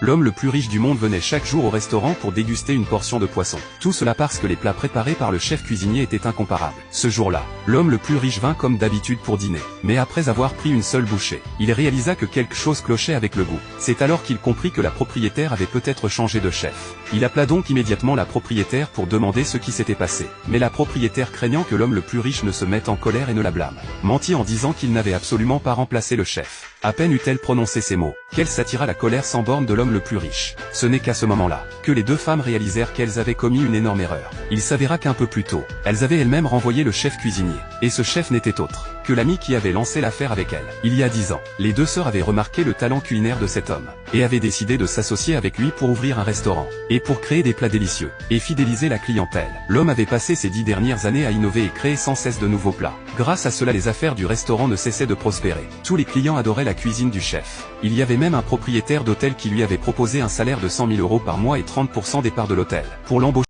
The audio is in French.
l'homme le plus riche du monde venait chaque jour au restaurant pour déguster une portion de poisson. Tout cela parce que les plats préparés par le chef cuisinier étaient incomparables. Ce jour-là, l'homme le plus riche vint comme d'habitude pour dîner. Mais après avoir pris une seule bouchée, il réalisa que quelque chose clochait avec le goût. C'est alors qu'il comprit que la propriétaire avait peut-être changé de chef. Il appela donc immédiatement la propriétaire pour demander ce qui s'était passé. Mais la propriétaire, craignant que l'homme le plus riche ne se mette en colère et ne la blâme, mentit en disant qu'il n'avait absolument pas remplacé le chef. À peine eut-elle prononcé ces mots, qu'elle s'attira la colère sans borne de l'homme le plus riche. Ce n'est qu'à ce moment-là, que les deux femmes réalisèrent qu'elles avaient commis une énorme erreur. Il s'avéra qu'un peu plus tôt, elles avaient elles-mêmes renvoyé le chef cuisinier. Et ce chef n'était autre que l'ami qui avait lancé l'affaire avec elle. Il y a 10 ans, les deux sœurs avaient remarqué le talent culinaire de cet homme, et avaient décidé de s'associer avec lui pour ouvrir un restaurant, et pour créer des plats délicieux, et fidéliser la clientèle. L'homme avait passé ces 10 dernières années à innover et créer sans cesse de nouveaux plats. Grâce à cela, les affaires du restaurant ne cessaient de prospérer. Tous les clients adoraient la cuisine du chef. Il y avait même un propriétaire d'hôtel qui lui avait proposé un salaire de 100 000 € par mois et 30% des parts de l'hôtel pour l'embaucher.